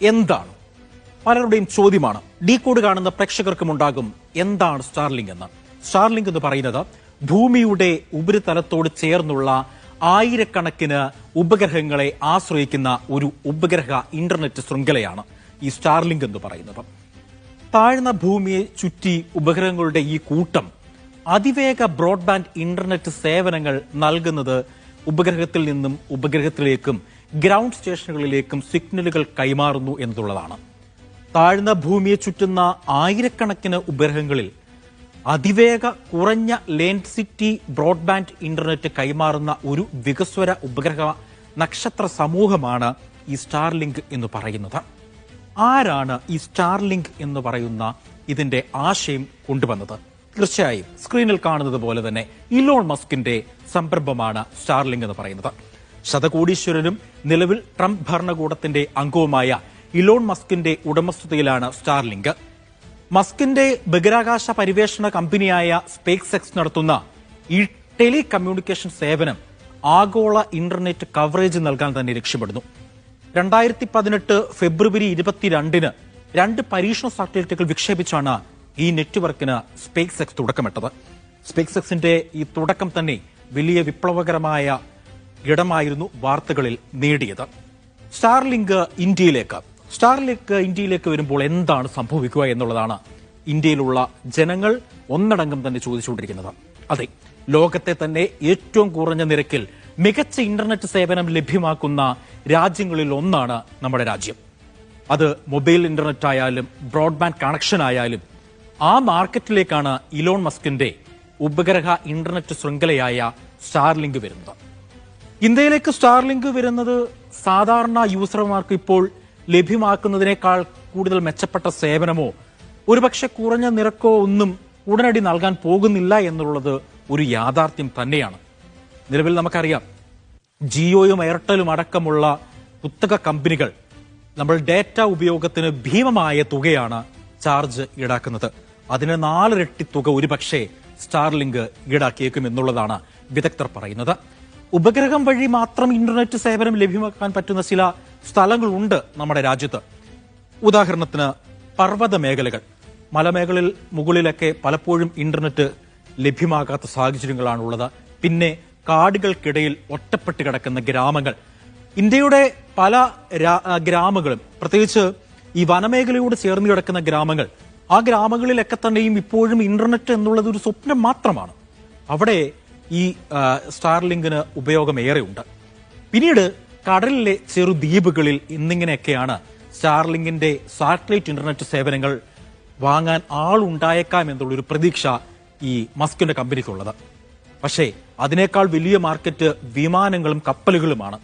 എന്താണ് പലരുടെയും ചോദ്യമാണ്. ഡീകോഡ് കാണുന്ന പ്രേക്ഷകർക്കും ഉണ്ടാകും എന്താണ് സ്റ്റാർലിങ്ക് എന്ന്. സ്റ്റാർലിങ്ക് എന്ന് പറയുന്നത് ഭൂമിയുടെ ഉപരിതലത്തോട് ചേർന്നുള്ള ആയിരക്കണക്കിന് ഉപഗ്രഹങ്ങളെ ആശ്രയിക്കുന്ന ഒരു ഉപഗ്രഹ ഇന്റർനെറ്റ് ശൃംഖലയാണ് ഈ സ്റ്റാർലിങ്ക് എന്ന് പറയുന്നത്. താഴ്ന്ന ഭൂമിയെ ചുറ്റി ഉപഗ്രഹങ്ങളുടെ ഈ കൂട്ടം അതിവേഗ ബ്രോഡ്ബാൻഡ് ഇന്റർനെറ്റ് സേവനങ്ങൾ നൽകുന്നത് ഉപഗ്രഹത്തിൽ നിന്നും ഉപഗ്രഹത്തിലേക്കും ഗ്രൗണ്ട് സ്റ്റേഷനുകളിലേക്കും സിഗ്നലുകൾ കൈമാറുന്നു എന്നുള്ളതാണ്. താഴ്ന്ന ഭൂമിയെ ചുറ്റുന്ന ആയിരക്കണക്കിന് ഉപഗ്രഹങ്ങളിൽ അതിവേഗ കുറഞ്ഞ ലേൻസിറ്റി ബ്രോഡ്ബാൻഡ് ഇന്റർനെറ്റ് കൈമാറുന്ന ഒരു വികസ്വര ഉപഗ്രഹ നക്ഷത്ര സമൂഹമാണ് ഈ സ്റ്റാർലിങ്ക് എന്ന് പറയുന്നത്. ആരാണ് ഈ സ്റ്റാർലിങ്ക് എന്ന് പറയുന്ന ഇതിന്റെ ആശയം കൊണ്ടുവന്നത്? തീർച്ചയായും സ്ക്രീനിൽ കാണുന്നത് പോലെ തന്നെ ഇലോൺ മസ്കിന്റെ സംരംഭമാണ് സ്റ്റാർലിങ്ക് എന്ന് പറയുന്നത്. ശതകോടീശ്വരനും നിലവിൽ ട്രംപ് ഭരണകൂടത്തിന്റെ അംഗവുമായ ഇലോൺ മസ്കിന്റെ ഉടമസ്ഥതയിലാണ് സ്റ്റാർലിങ്ക്. മസ്കിന്റെ ബഹിരാകാശ പരിവേഷണ കമ്പനിയായ സ്പേസ് എക്സ് നടത്തുന്ന ഈ ടെലി കമ്മ്യൂണിക്കേഷൻ സേവനം ആഗോള ഇന്റർനെറ്റ് കവറേജ് നൽകാൻ തന്നെ ലക്ഷ്യമിടുന്നു. 2018 ഫെബ്രുവരി 22 2 പരീക്ഷണ സാറ്റലൈറ്റുകൾ വിക്ഷേപിച്ചാണ് ഈ നെറ്റ്വർക്കിന് സ്പേസ് എക്സ് തുടക്കമിട്ടത്. സ്പേസ് എക്സിന്റെ ഈ തുടക്കം തന്നെ വലിയ വിപ്ലവകരമായ ഇടമായിരുന്നു വാർത്തകളിൽ നേടിയത്. സ്റ്റാർലിങ്ക് ഇന്ത്യയിലേക്ക് വരുമ്പോൾ എന്താണ് സംഭവിക്കുക എന്നുള്ളതാണ് ഇന്ത്യയിലുള്ള ജനങ്ങൾ ഒന്നടങ്കം തന്നെ ചോദിച്ചുകൊണ്ടിരിക്കുന്നത്. അതെ, ലോകത്തെ തന്നെ ഏറ്റവും കുറഞ്ഞ നിരക്കിൽ മികച്ച ഇന്റർനെറ്റ് സേവനം ലഭ്യമാക്കുന്ന രാജ്യങ്ങളിൽ ഒന്നാണ് നമ്മുടെ രാജ്യം. അത് മൊബൈൽ ഇന്റർനെറ്റ് ആയാലും ബ്രോഡ്ബാൻഡ് കണക്ഷൻ ആയാലും ആ മാർക്കറ്റിലേക്കാണ് ഇലോൺ മസ്കിന്റെ ഉപഗ്രഹ ഇന്റർനെറ്റ് ശൃംഖലയായ സ്റ്റാർലിങ്ക് വരുന്നത്. ഇന്ത്യയിലേക്ക് സ്റ്റാർലിങ്ക് വരുന്നത് സാധാരണ യൂസർമാർക്ക് ഇപ്പോൾ ലഭ്യമാക്കുന്നതിനേക്കാൾ കൂടുതൽ മെച്ചപ്പെട്ട സേവനമോ ഒരുപക്ഷെ കുറഞ്ഞ നിരക്കോ ഒന്നും ഉടനടി നൽകാൻ പോകുന്നില്ല എന്നുള്ളത് ഒരു യാഥാർത്ഥ്യം തന്നെയാണ്. നിലവിൽ നമുക്കറിയാം, ജിയോയും എയർടെലും അടക്കമുള്ള കുത്തക കമ്പനികൾ നമ്മൾ ഡേറ്റ ഉപയോഗത്തിന് ഭീമമായ തുകയാണ് ചാർജ് ഈടാക്കുന്നത്. അതിന് 4 ഇരട്ടി തുക ഒരുപക്ഷെ സ്റ്റാർലിങ്ക് ഈടാക്കിയേക്കും എന്നുള്ളതാണ് വിദഗ്ധർ പറയുന്നത്. ഉപഗ്രഹം വഴി മാത്രം ഇന്റർനെറ്റ് സേവനം ലഭ്യമാക്കാൻ പറ്റുന്ന ചില സ്ഥലങ്ങളുണ്ട് നമ്മുടെ രാജ്യത്ത്. ഉദാഹരണത്തിന് പർവ്വത മേഖലകൾ, മലമേഖലയിൽ മുകളിലൊക്കെ പലപ്പോഴും ഇന്റർനെറ്റ് ലഭ്യമാകാത്ത സാഹചര്യങ്ങളാണുള്ളത്. പിന്നെ കാടുകൾക്കിടയിൽ ഒറ്റപ്പെട്ട് കിടക്കുന്ന ഗ്രാമങ്ങൾ. ഇന്ത്യയുടെ പല ഗ്രാമങ്ങളും, പ്രത്യേകിച്ച് ഈ വനമേഖലയോട് ചേർന്ന് കിടക്കുന്ന ഗ്രാമങ്ങൾ, ആ ഗ്രാമങ്ങളിലൊക്കെ തന്നെയും ഇപ്പോഴും ഇന്റർനെറ്റ് എന്നുള്ളത് ഒരു സ്വപ്നം മാത്രമാണ്. അവിടെ ഈ സ്റ്റാർലിങ്കിന് ഉപയോഗമേറെയുണ്ട്. പിന്നീട് കടലിലെ ചെറുദ്വീപുകളിൽ എന്നിങ്ങനെയൊക്കെയാണ് സ്റ്റാർലിങ്കിന്റെ സാറ്റലൈറ്റ് ഇന്റർനെറ്റ് സേവനങ്ങൾ വാങ്ങാൻ ആളുണ്ടായേക്കാം എന്നുള്ളൊരു പ്രതീക്ഷ ഈ മസ്കിന്റെ കമ്പനിക്കുള്ളത്. പക്ഷേ അതിനേക്കാൾ വലിയ മാർക്കറ്റ് വിമാനങ്ങളും കപ്പലുകളുമാണ്.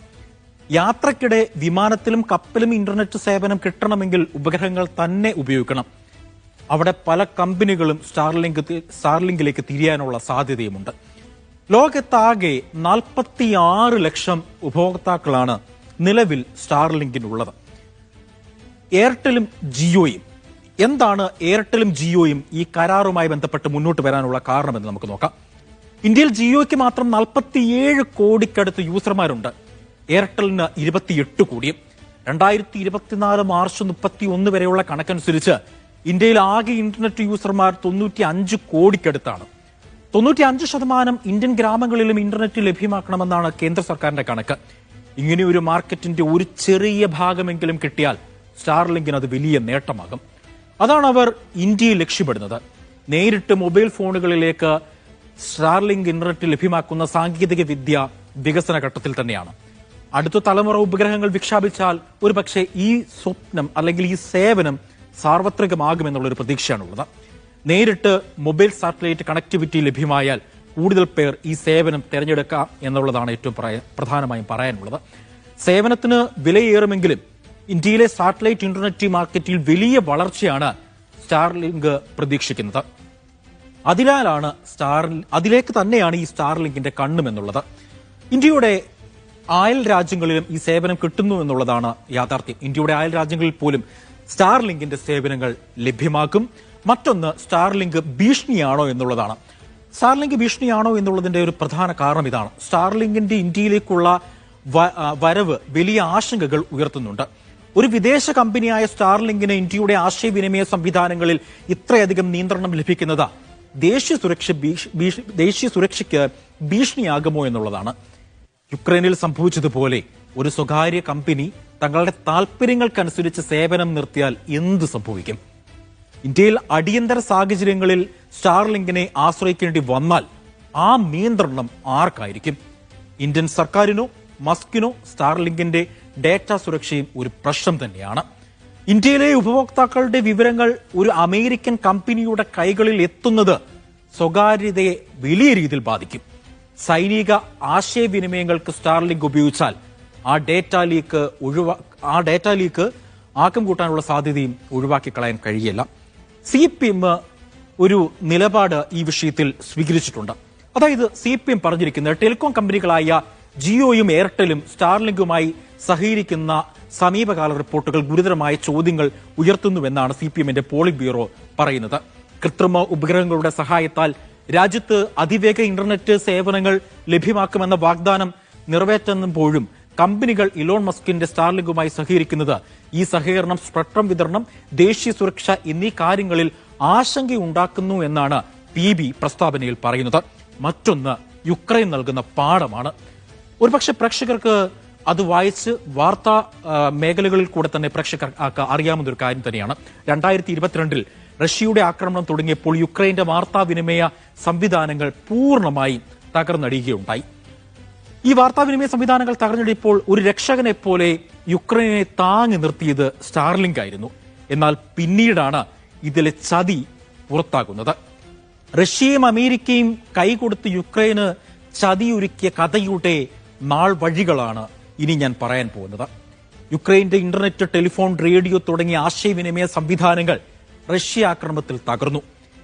യാത്രക്കിടെ വിമാനത്തിലും കപ്പലും ഇന്റർനെറ്റ് സേവനം കിട്ടണമെങ്കിൽ ഉപഗ്രഹങ്ങൾ തന്നെ ഉപയോഗിക്കണം. അവിടെ പല കമ്പനികളും സ്റ്റാർലിങ്കിലേക്ക് തിരിയാനുള്ള സാധ്യതയുമുണ്ട്. ലോകത്താകെ 46 ലക്ഷം ഉപഭോക്താക്കളാണ് നിലവിൽ സ്റ്റാർലിങ്കിനുള്ളത്. എയർടെലും ജിയോയും. എന്താണ് എയർടെലും ജിയോയും ഈ കരാറുമായി ബന്ധപ്പെട്ട് മുന്നോട്ട് വരാനുള്ള കാരണമെന്ന് നമുക്ക് നോക്കാം. ഇന്ത്യയിൽ ജിയോയ്ക്ക് മാത്രം 47 കോടിക്കടുത്ത് യൂസർമാരുണ്ട്. എയർടെലിന് 28 കോടിയും. 2024 മാർച്ച് 31 വരെയുള്ള കണക്കനുസരിച്ച് ഇന്ത്യയിൽ ആകെ ഇന്റർനെറ്റ് യൂസർമാർ 95 കോടിക്കടുത്താണ്. 95% ഇന്ത്യൻ ഗ്രാമങ്ങളിലും ഇന്റർനെറ്റ് ലഭ്യമാക്കണമെന്നാണ് കേന്ദ്ര സർക്കാരിന്റെ കണക്ക്. ഇങ്ങനെയൊരു മാർക്കറ്റിന്റെ ഒരു ചെറിയ ഭാഗമെങ്കിലും കിട്ടിയാൽ സ്റ്റാർലിങ്കിന് അത് വലിയ നേട്ടമാകും. അതാണ് അവർ ഇന്ത്യയിൽ ലക്ഷ്യമിടുന്നത്. നേരിട്ട് മൊബൈൽ ഫോണുകളിലേക്ക് സ്റ്റാർലിങ്ക് ഇന്റർനെറ്റ് ലഭ്യമാക്കുന്ന സാങ്കേതിക വിദ്യ വികസന ഘട്ടത്തിൽ തന്നെയാണ്. അടുത്ത തലമുറ ഉപഗ്രഹങ്ങൾ വിക്ഷേപിച്ചാൽ ഒരുപക്ഷെ ഈ സ്വപ്നം അല്ലെങ്കിൽ ഈ സേവനം സാർവത്രികമാകുമെന്നുള്ളൊരു പ്രതീക്ഷയാണുള്ളത്. നേരിട്ട് മൊബൈൽ സാറ്റലൈറ്റ് കണക്ടിവിറ്റി ലഭ്യമായാൽ കൂടുതൽ പേർ ഈ സേവനം തിരഞ്ഞെടുക്കാം എന്നുള്ളതാണ് ഏറ്റവും പ്രധാനമായും പറയാനുള്ളത്. സേവനത്തിന് വിലയേറുമെങ്കിലും ഇന്ത്യയിലെ സാറ്റലൈറ്റ് ഇന്റർനെറ്റ് മാർക്കറ്റിൽ വലിയ വളർച്ചയാണ് സ്റ്റാർലിങ്ക് പ്രതീക്ഷിക്കുന്നത്. അതിലേക്ക് തന്നെയാണ് ഈ സ്റ്റാർലിങ്കിന്റെ കണ്ണുമെന്നുള്ളത്. ഇന്ത്യയുടെ അയൽ രാജ്യങ്ങളിലും ഈ സേവനം കിട്ടുന്നു എന്നുള്ളതാണ് യാഥാർത്ഥ്യം. ഇന്ത്യയുടെ അയൽ രാജ്യങ്ങളിൽ പോലും സ്റ്റാർലിങ്കിന്റെ സേവനങ്ങൾ ലഭ്യമാക്കും. മറ്റൊന്ന്, സ്റ്റാർലിങ്ക് ഭീഷണിയാണോ എന്നുള്ളതാണ്. സ്റ്റാർലിങ്ക് ഭീഷണിയാണോ എന്നുള്ളതിന്റെ ഒരു പ്രധാന കാരണം ഇതാണ്. സ്റ്റാർലിങ്കിന്റെ ഇന്ത്യയിലേക്കുള്ള വരവ് വലിയ ആശങ്കകൾ ഉയർത്തുന്നുണ്ട്. ഒരു വിദേശ കമ്പനിയായ സ്റ്റാർലിങ്കിന് ഇന്ത്യയുടെ ആശയവിനിമയ സംവിധാനങ്ങളിൽ ഇത്രയധികം നിയന്ത്രണം ലഭിക്കുന്നത് ദേശീയ സുരക്ഷയ്ക്ക് ഭീഷണിയാകുമോ എന്നുള്ളതാണ്. യുക്രൈനിൽ സംഭവിച്ചതുപോലെ ഒരു സ്വകാര്യ കമ്പനി തങ്ങളുടെ താൽപര്യങ്ങൾക്കനുസരിച്ച് സേവനം നിർത്തിയാൽ എന്ത് സംഭവിക്കും? ഇന്ത്യയിൽ അടിയന്തര സാഹചര്യങ്ങളിൽ സ്റ്റാർലിങ്കിനെ ആശ്രയിക്കേണ്ടി വന്നാൽ ആ നിയന്ത്രണം ആർക്കായിരിക്കും? ഇന്ത്യൻ സർക്കാരിനോ മസ്കിനോ സ്റ്റാർലിങ്കിന്റെ ഡേറ്റ സുരക്ഷയും ഒരു പ്രശ്നം തന്നെയാണ്. ഇന്ത്യയിലെ ഉപഭോക്താക്കളുടെ വിവരങ്ങൾ ഒരു അമേരിക്കൻ കമ്പനിയുടെ കൈകളിൽ എത്തുന്നത് സ്വകാര്യതയെ വലിയ രീതിയിൽ ബാധിക്കും. സൈനിക ആശയവിനിമയങ്ങൾക്ക് സ്റ്റാർലിങ്ക് ഉപയോഗിച്ചാൽ ആ ഡേറ്റ ലീക്ക് ആക്കം കൂട്ടാനുള്ള സാധ്യതയും ഒഴിവാക്കി കളയാൻ കഴിയില്ല. CPM ഒരു നിലപാട് ഈ വിഷയത്തിൽ സ്വീകരിച്ചിട്ടുണ്ട്. അതായത് CPM പറഞ്ഞിരിക്കുന്നത് ടെലികോം കമ്പനികളായ ജിയോയും എയർടെലും സ്റ്റാർലിങ്കുമായി സഹകരിക്കുന്ന സമീപകാല റിപ്പോർട്ടുകൾ ഗുരുതരമായ ചോദ്യങ്ങൾ ഉയർത്തുന്നുവെന്നാണ് CPMന്റെ പോളിറ്റ് ബ്യൂറോ പറയുന്നത്. കൃത്രിമ ഉപഗ്രഹങ്ങളുടെ സഹായത്താൽ രാജ്യത്ത് അതിവേഗ ഇന്റർനെറ്റ് സേവനങ്ങൾ ലഭ്യമാക്കുമെന്ന വാഗ്ദാനം നിറവേറ്റുമ്പോഴും കമ്പനികൾ ഇലോൺ മസ്കിന്റെ സ്റ്റാർലിങ്കുമായി സഹകരിക്കുന്നത് ഈ സഹകരണം, സ്പെക്ട്രം വിതരണം, ദേശീയ സുരക്ഷ എന്നീ കാര്യങ്ങളിൽ ആശങ്കയുണ്ടാക്കുന്നു എന്നാണ് PB പ്രസ്താവനയിൽ പറയുന്നത്. മറ്റൊന്ന് യുക്രൈൻ നൽകുന്ന പാഠമാണ്. ഒരുപക്ഷെ പ്രേക്ഷകർക്ക് അത് വായിച്ച് വാർത്താ മേഖലകളിൽ കൂടെ തന്നെ പ്രേക്ഷകർക്ക് അറിയാവുന്നൊരു കാര്യം തന്നെയാണ്. 2022 റഷ്യയുടെ ആക്രമണം തുടങ്ങിയപ്പോൾ യുക്രൈന്റെ വാർത്താവിനിമയ സംവിധാനങ്ങൾ പൂർണ്ണമായി തകർന്നടിയുകയുണ്ടായി. ഈ വാർത്താവിനിമയ സംവിധാനങ്ങൾ തകർന്നടിയപ്പോൾ ഒരു രക്ഷകനെ പോലെ യുക്രൈനെ താങ്ങി നിർത്തിയത് സ്റ്റാർലിങ്ക് ആയിരുന്നു. എന്നാൽ പിന്നീടാണ് ഇതിലെ ചതി പുറത്താകുന്നത്. റഷ്യയും അമേരിക്കയും കൈകൊടുത്ത് യുക്രൈന് ചതിയൊരുക്കിയ കഥയുടെ നാൾ വഴികളാണ് ഇനി ഞാൻ പറയാൻ പോകുന്നത്. യുക്രൈന്റെ ഇന്റർനെറ്റ്, ടെലിഫോൺ, റേഡിയോ തുടങ്ങിയ ആശയവിനിമയ സംവിധാനങ്ങൾ റഷ്യ ആക്രമണത്തിൽ തകർന്നു.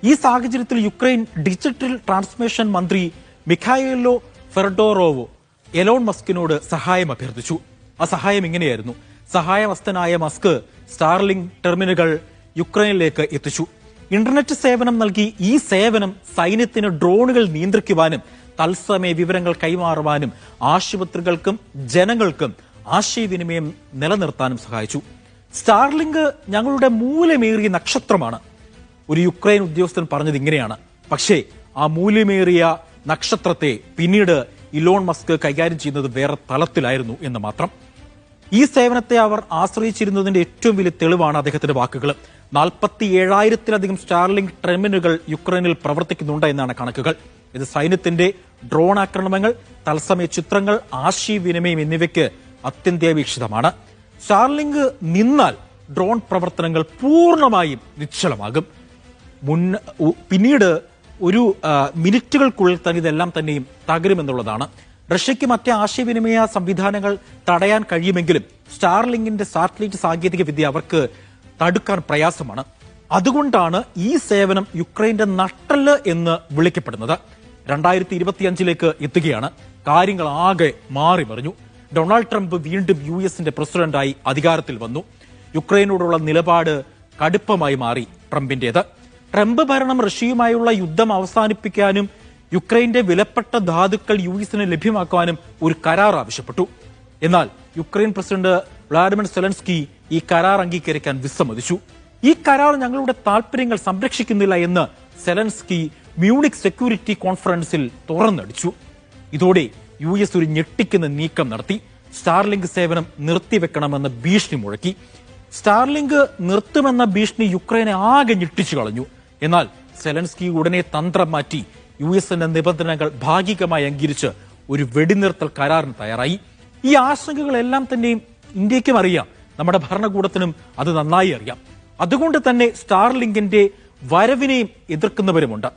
ഈ സാഹചര്യത്തിൽ യുക്രൈൻ ഡിജിറ്റൽ ട്രാൻസ്മിഷൻ മന്ത്രി മിഖായിലോ ഫെർഡോറോവ് എലോൺ മസ്കിനോട് സഹായം അഭ്യർത്ഥിച്ചു. ആ സഹായം ഇങ്ങനെയായിരുന്നു. സഹായമസ്തനായ മസ്ക് സ്റ്റാർലിങ്ക് ടെർമിനലുകൾ യുക്രൈനിലേക്ക് എത്തിച്ചു. ഇന്റർനെറ്റ് സേവനം നൽകി ഈ സേവനം സൈന്യത്തിന് ഡ്രോണുകൾ നിയന്ത്രിക്കുവാനും തത്സമയ വിവരങ്ങൾ കൈമാറുവാനും ആശുപത്രികൾക്കും ജനങ്ങൾക്കും ആശയവിനിമയം നിലനിർത്താനും സഹായിച്ചു. സ്റ്റാർലിങ്ക് ഞങ്ങളുടെ മൂല്യമേറിയ നക്ഷത്രമാണ്, ഒരു യുക്രൈൻ ഉദ്യോഗസ്ഥൻ പറഞ്ഞത് ഇങ്ങനെയാണ്. പക്ഷേ ആ മൂല്യമേറിയ നക്ഷത്രത്തെ പിന്നീട് ഇലോൺ മസ്ക് കൈകാര്യം ചെയ്യുന്നത് വേറെ തലത്തിലായിരുന്നു എന്ന് മാത്രം. ഈ സേവനത്തെ അവർ ആശ്രയിച്ചിരുന്നതിന്റെ ഏറ്റവും വലിയ തെളിവാണ് അദ്ദേഹത്തിന്റെ വാക്കുകൾ. 47,000-ലധികം സ്റ്റാർലിങ്ക് ടെർമിനലുകൾ യുക്രൈനിൽ പ്രവർത്തിക്കുന്നുണ്ട് എന്നാണ് കണക്കുകൾ. ഇത് സൈന്യത്തിന്റെ ഡ്രോൺ ആക്രമണങ്ങൾ, തത്സമയ ചിത്രങ്ങൾ, ആശയവിനിമയം എന്നിവയ്ക്ക് അത്യന്താപേക്ഷിതമാണ്. സ്റ്റാർലിങ്ക് നിന്നാൽ ഡ്രോൺ പ്രവർത്തനങ്ങൾ പൂർണ്ണമായും നിശ്ചലമാകും. പിന്നീട് ഒരു മിനിറ്റുകൾക്കുള്ളിൽ തന്നെ ഇതെല്ലാം തന്നെയും തകരുമെന്നുള്ളതാണ്. റഷ്യയ്ക്ക് മറ്റ് ആശയവിനിമയ സംവിധാനങ്ങൾ തടയാൻ കഴിയുമെങ്കിലും സ്റ്റാർലിങ്കിന്റെ സാറ്റലൈറ്റ് സാങ്കേതിക വിദ്യ അവർക്ക് തടുക്കാൻ പ്രയാസമാണ്. അതുകൊണ്ടാണ് ഈ സേവനം യുക്രൈന്റെ നട്ടെല്ല് എന്ന് വിളിക്കപ്പെടുന്നത്. 2025 എത്തുകയാണ്. കാര്യങ്ങൾ ആകെ മാറിമറിഞ്ഞു. ഡൊണാൾഡ് ട്രംപ് വീണ്ടും US പ്രസിഡന്റായി അധികാരത്തിൽ വന്നു. യുക്രൈനോടുള്ള നിലപാട് കടുപ്പമായി മാറി ട്രംപിന്റേത്. ട്രംപ് ഭരണം റഷ്യയുമായുള്ള യുദ്ധം അവസാനിപ്പിക്കാനും യുക്രൈന്റെ വിലപ്പെട്ട ധാതുക്കൾ US ലഭ്യമാക്കാനും ഒരു കരാർ ആവശ്യപ്പെട്ടു. എന്നാൽ യുക്രൈൻ പ്രസിഡന്റ് വ്ളാഡിമിർ സെലൻസ്കി ഈ കരാർ അംഗീകരിക്കാൻ വിസമ്മതിച്ചു. ഈ കരാർ ഞങ്ങളുടെ താൽപര്യങ്ങൾ സംരക്ഷിക്കുന്നില്ല എന്ന് സെലൻസ്കി മ്യൂണിക് സെക്യൂരിറ്റി കോൺഫറൻസിൽ തുറന്നടിച്ചു. ഇതോടെ US ഒരു ഞെട്ടിക്കുന്ന നീക്കം നടത്തി. സ്റ്റാർലിങ്ക് സേവനം നിർത്തിവെക്കണമെന്ന് ഭീഷണി മുഴക്കി. സ്റ്റാർലിങ്ക് നിർത്തുമെന്ന ഭീഷണി യുക്രൈനെ ആകെ ഞെട്ടിച്ചു കളഞ്ഞു. എന്നാൽ സെലൻസ്കി ഉടനെ തന്ത്രം മാറ്റി US നിബന്ധനകൾ ഭാഗികമായി അംഗീകരിച്ച് ഒരു വെടിനിർത്തൽ കരാറിന് തയ്യാറായി. ഈ ആശങ്കകളെല്ലാം തന്നെയും ഇന്ത്യക്കും അറിയാം, നമ്മുടെ ഭരണകൂടത്തിനും അത് നന്നായി അറിയാം. അതുകൊണ്ട് തന്നെ സ്റ്റാർലിങ്കിന്റെ വരവിനെയും എതിർക്കുന്നവരുമുണ്ട്.